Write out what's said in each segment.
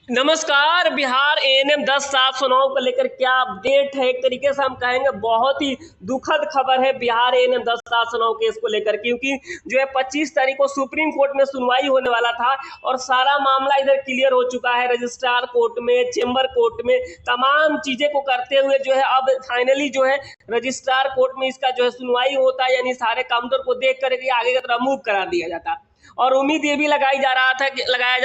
नमस्कार। बिहार एएनएम 10-709 को लेकर क्या अपडेट है? एक तरीके से हम कहेंगे बहुत ही दुखद खबर है बिहार एएनएम 10-709 केस को लेकर, क्योंकि जो है 25 तारीख को सुप्रीम कोर्ट में सुनवाई होने वाला था और सारा मामला इधर क्लियर हो चुका है। रजिस्ट्रार कोर्ट में, चेंबर कोर्ट में तमाम चीजें को करते हुए जो है अब फाइनली जो है रजिस्ट्रार कोर्ट में इसका जो है सुनवाई होता है, यानी सारे काउंटर को देख कर आगे की तरफ मूव करा दिया जाता। और उम्मीद ये भी लगाया जा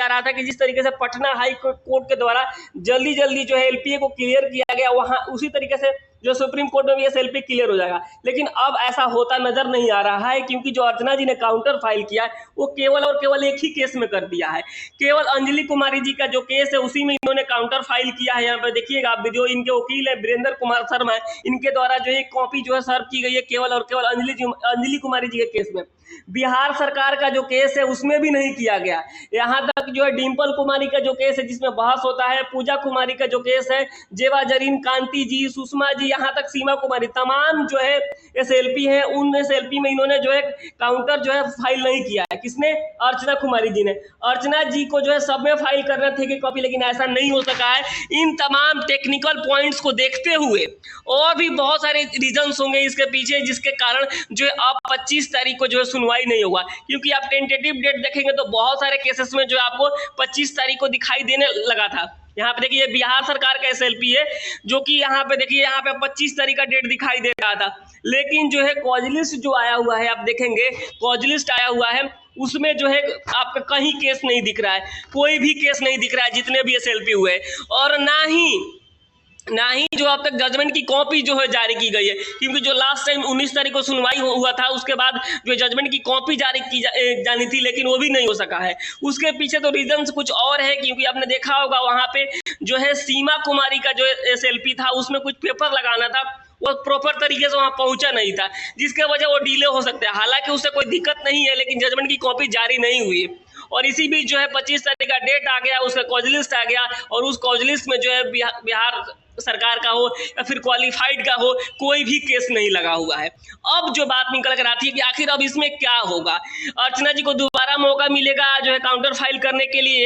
रहा था कि जिस तरीके से पटना हाई कोर्ट के द्वारा जल्दी जल्दी जो है एलपीए को क्लियर किया गया, वहां उसी तरीके से जो सुप्रीम कोर्ट में भी एलपी क्लियर हो जाएगा। लेकिन अब ऐसा होता नजर नहीं आ रहा है, क्योंकि जो अर्चना जी ने काउंटर फाइल किया है वो केवल और केवल एक ही केस में कर दिया है। केवल अंजलि कुमारी जी का जो केस है उसी में इन्होंने काउंटर फाइल किया है। यहाँ पे देखिएगा आप, जो इनके वकील है वीरेंद्र कुमार शर्मा है, इनके द्वारा जो है कॉपी जो है सर्व की गई है केवल और केवल अंजलि कुमारी जी के केस में। बिहार सरकार का जो केस है उसमें भी नहीं किया गया। यहाँ तक जो है डिम्पल कुमारी का जो केस है जिसमें बहस होता है, पूजा कुमारी का जो केस है, जेवा जरीन, कांति जी, सुषमा जी, यहाँ तक सीमा कुमारी, तमाम जो है एसएलपी है, उन एसएलपी में इन्होंने जो है काउंटर जो है फाइल नहीं किया है। किसने? अर्चना कुमारी जी ने। अर्चना जी को जो है सब में फाइल करना थे कि कॉपी, लेकिन ऐसा नहीं हो सका है। इन तमाम टेक्निकल पॉइंट्स को देखते हुए और भी बहुत सारे रीजंस होंगे इसके पीछे, जिसके कारण जो है अब 25 तारीख को जो है सुनवाई नहीं होगा। क्योंकि आप टेंटेटिव डेट देखेंगे तो बहुत सारे केसेस में जो आपको 25 तारीख को दिखाई देने लगा था। यहाँ पे देखिए बिहार सरकार का एसएलपी है, जो कि यहाँ पे देखिए यहाँ पे 25 तारीख का डेट दिखाई दे रहा था, लेकिन जो है कॉज जो आया हुआ है, आप देखेंगे कॉज लिस्ट आया हुआ है, उसमें जो है आपका कहीं केस नहीं दिख रहा है, कोई भी केस नहीं दिख रहा है जितने भी एसएलपी हुए, और ना ही जो अब तक जजमेंट की कॉपी जो है जारी की गई है। क्योंकि जो लास्ट टाइम 19 तारीख को सुनवाई हुआ था उसके बाद जो जजमेंट की कॉपी जारी की जानी थी, लेकिन वो भी नहीं हो सका है। उसके पीछे तो रीजंस कुछ और है, क्योंकि आपने देखा होगा वहां पे जो है सीमा कुमारी का जो एसएलपी था उसमें कुछ पेपर लगाना था, वो प्रॉपर तरीके से वहां पहुंचा नहीं था, जिसके वजह वो डिले हो सकता है। हालांकि उससे कोई दिक्कत नहीं है, लेकिन जजमेंट की कॉपी जारी नहीं हुई है। और इसी बीच जो है 25 तारीख का डेट आ गया, उसका कॉज लिस्ट आ गया, और उस कॉज लिस्ट में जो है बिहार सरकार का हो या फिर क्वालिफाइड का हो, कोई भी केस नहीं लगा हुआ है। अब जो बात निकल कर आती है कि आखिर अब इसमें क्या होगा, अर्चना जी को दोबारा मौका मिलेगा जो है काउंटर फाइल करने के लिए,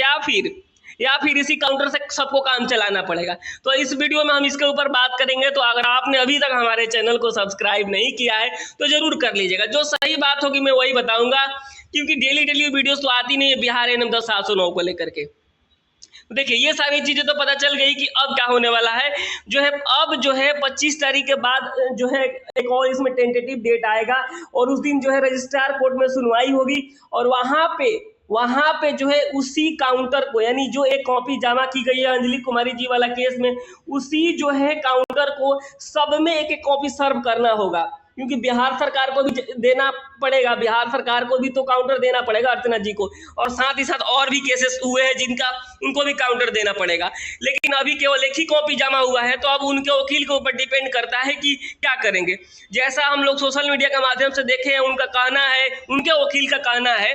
या फिर इसी काउंटर से सबको काम चलाना पड़ेगा। तो इस वीडियो में हम इसके ऊपर बात करेंगे। तो अगर आपने अभी तक हमारे चैनल को सब्सक्राइब नहीं किया है तो जरूर कर लीजिएगा। जो सही बात होगी मैं वही बताऊंगा, क्योंकि डेली वीडियोस तो आती नहीं है बिहार एएनएम 10-709 को लेकर के। देखिए ये सारी चीजें तो पता चल गई कि अब क्या होने वाला है। अब जो है 25 तारीख के बाद जो है एक और इसमें टेंटेटिव डेट आएगा, और उस दिन जो है रजिस्ट्रार कोर्ट में सुनवाई होगी, और वहां पे जो है उसी काउंटर को, यानी जो एक कॉपी जमा की गई है अंजलि कुमारी जी वाला केस में, उसी जो है काउंटर को सब में एक एक कॉपी सर्व करना होगा। क्योंकि बिहार सरकार को भी देना पड़ेगा, बिहार सरकार को भी तो काउंटर देना पड़ेगा अर्चना जी को, और साथ ही साथ और भी केसेस हुए हैं जिनका उनको भी काउंटर देना पड़ेगा। लेकिन अभी केवल एक ही कॉपी जमा हुआ है, तो अब उनके वकील के ऊपर डिपेंड करता है कि क्या करेंगे। जैसा हम लोग सोशल मीडिया के माध्यम से देखे हैं, उनका कहना है, उनके वकील का कहना है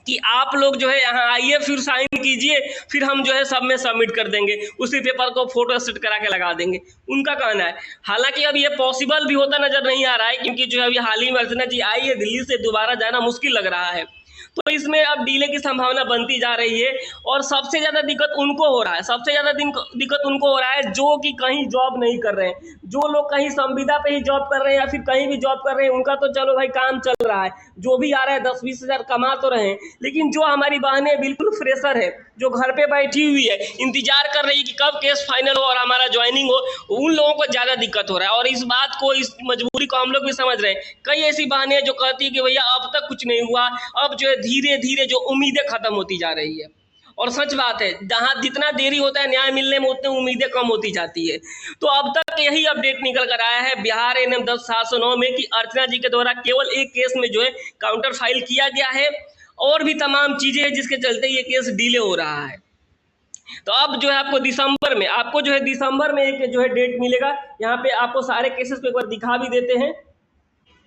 कि आप लोग जो है यहाँ आइए, फिर साइन कीजिए, फिर हम जो है सब में सबमिट कर देंगे, उसी पेपर को फोटो सेट करा के लगा देंगे, उनका कहना है। हालांकि अब ये पॉसिबल भी होता नजर नहीं आ रहा है, क्योंकि जो है अभी हाल ही में अर्चना जी आई है दिल्ली से, दोबारा जाना मुश्किल लग रहा है। तो इसमें अब डिले की संभावना बनती जा रही है, और सबसे ज्यादा दिक्कत उनको हो रहा है, दिक्कत उनको हो रहा है जो कि कहीं जॉब नहीं कर रहे हैं। जो लोग कहीं संविदा पे ही जॉब कर रहे हैं या फिर कहीं भी जॉब कर रहे हैं, उनका तो चलो भाई काम चल रहा है, जो भी आ रहा है 10-20 हजार कमा तो रहे हैं। लेकिन जो हमारी बहनें बिल्कुल फ्रेशर है, जो घर पे बैठी हुई है, इंतजार कर रही है कि कब केस फाइनल हो और हमारा ज्वाइनिंग हो, उन लोगों को ज्यादा दिक्कत हो रहा है। और इस बात को, इस मजबूरी को हम लोग भी समझ रहे हैं। कई ऐसी बहनें जो कहती है कि भैया अब तक कुछ नहीं हुआ, अब जो है धीरे धीरे जो उम्मीदें खत्म होती जा रही है। और सच बात है, जहां जितना देरी होता है न्याय मिलने में, उतनी उम्मीदें कम होती जाती है। तो अब तक यही अपडेट निकल कर आया है बिहार एएनएम 10-709 में कि अर्चना जी के द्वारा केवल एक केस में जो है काउंटर फाइल किया गया है, और भी तमाम चीजें हैं जिसके चलते ये केस डिले हो रहा है। तो अब जो है आपको दिसंबर में एक जो है डेट मिलेगा। यहाँ पे आपको सारे केसेस को एक बार दिखा भी देते हैं।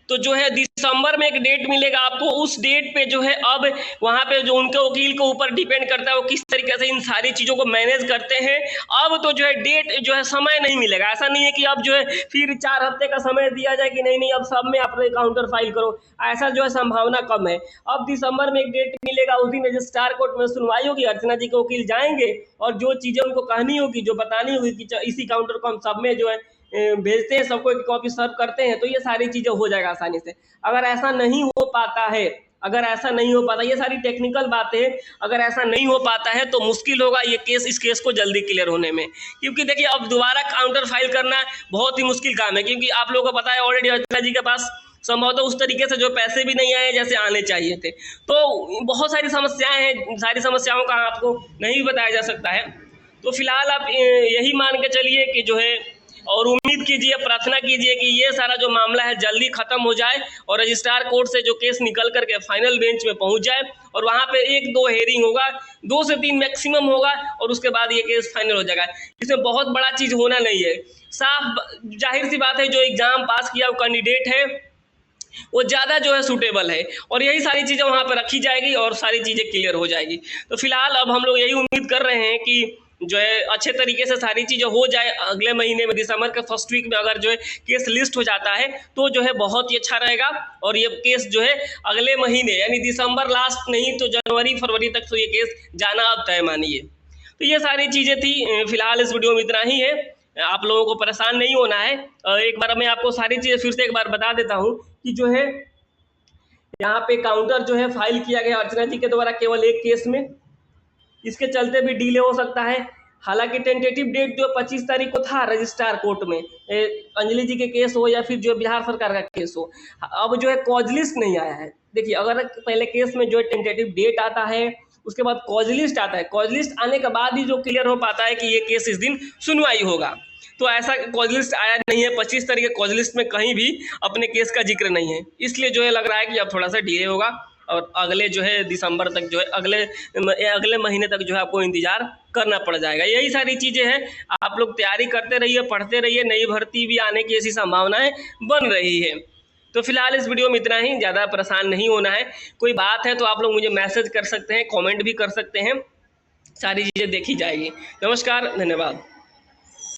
तो जो है दिसंबर में एक डेट मिलेगा आपको। उस डेट पे जो है अब वहाँ पे जो उनके वकील के ऊपर डिपेंड करता है वो किस तरीके से इन सारी चीज़ों को मैनेज करते हैं। अब तो जो है डेट जो है समय नहीं मिलेगा, ऐसा नहीं है कि अब जो है फिर 4 हफ्ते का समय दिया जाए कि नहीं अब सब में अपने काउंटर फाइल करो, ऐसा जो है संभावना कम है। अब दिसंबर में एक डेट मिलेगा, उस दिन रजिस्ट्रार कोर्ट में सुनवाई होगी, अर्चना जी के वकील जाएंगे और जो चीज़ें उनको कहनी होगी, जो बतानी होगी कि इसी काउंटर को हम सब में जो है भेजते हैं, सबको एक कॉपी सर्व करते हैं, तो ये सारी चीज़ें हो जाएगा आसानी से। अगर ऐसा नहीं हो पाता है, अगर ऐसा नहीं हो पाता, ये सारी टेक्निकल बातें, अगर ऐसा नहीं हो पाता है तो मुश्किल होगा ये केस, इस केस को जल्दी क्लियर होने में। क्योंकि देखिए अब दोबारा काउंटर फाइल करना बहुत ही मुश्किल काम है, क्योंकि आप लोगों को पता है ऑलरेडी अर्चना जी के पास संभवतः उस तरीके से जो पैसे भी नहीं आए जैसे आने चाहिए थे। तो बहुत सारी समस्याएं हैं, सारी समस्याओं का आपको नहीं भी बताया जा सकता है। तो फिलहाल आप यही मान के चलिए कि जो है, और उम्मीद कीजिए, प्रार्थना कीजिए कि ये सारा जो मामला है जल्दी खत्म हो जाए और रजिस्ट्रार कोर्ट से जो केस निकल करके फाइनल बेंच में पहुंच जाए और वहां पे 1-2 हेयरिंग होगा, 2 से 3 मैक्सिमम होगा और उसके बाद ये केस फाइनल हो जाएगा। इसमें बहुत बड़ा चीज होना नहीं है, साफ जाहिर सी बात है, जो एग्जाम पास किया वो कैंडिडेट है वो ज़्यादा जो है सूटेबल है और यही सारी चीज़ें वहाँ पर रखी जाएगी और सारी चीज़ें क्लियर हो जाएगी। तो फिलहाल अब हम लोग यही उम्मीद कर रहे हैं कि जो है अच्छे तरीके से सारी चीज़ें हो जाए। अगले महीने में दिसंबर के फर्स्ट वीक में अगर जो है केस लिस्ट हो जाता है तो जो है बहुत ही अच्छा रहेगा और ये केस जो है अगले महीने यानी दिसंबर लास्ट नहीं तो जनवरी फरवरी तक तो ये केस जाना अब तय मानिए। तो ये सारी चीज़ें थी, फिलहाल इस वीडियो में इतना ही है, आप लोगों को परेशान नहीं होना है। एक बार मैं आपको सारी चीज़ें फिर से एक बार बता देता हूँ कि जो है यहाँ पे काउंटर जो है फाइल किया गया अर्चना जी के द्वारा केवल एक केस में, इसके चलते भी डिले हो सकता है। हालांकि टेंटेटिव डेट जो 25 तारीख को था रजिस्ट्रार कोर्ट में, अंजलि जी के केस हो या फिर जो बिहार सरकार का केस हो, अब जो है कॉज लिस्ट नहीं आया है। देखिए अगर पहले केस में जो है टेंटेटिव डेट आता है, उसके बाद कॉज लिस्ट आता है, कॉज लिस्ट आने के बाद ही जो क्लियर हो पाता है कि ये केस इस दिन सुनवाई होगा। तो ऐसा कॉज लिस्ट आया नहीं है, 25 तारीख के कॉज लिस्ट में कहीं भी अपने केस का जिक्र नहीं है, इसलिए जो है लग रहा है कि अब थोड़ा सा डिले होगा और अगले जो है दिसंबर तक जो है अगले महीने तक जो है आपको इंतजार करना पड़ जाएगा। यही सारी चीज़ें हैं, आप लोग तैयारी करते रहिए, पढ़ते रहिए, नई भर्ती भी आने की ऐसी संभावनाएं बन रही है। तो फिलहाल इस वीडियो में इतना ही, ज़्यादा परेशान नहीं होना है। कोई बात है तो आप लोग मुझे मैसेज कर सकते हैं, कॉमेंट भी कर सकते हैं, सारी चीज़ें देखी जाएगी। नमस्कार, धन्यवाद।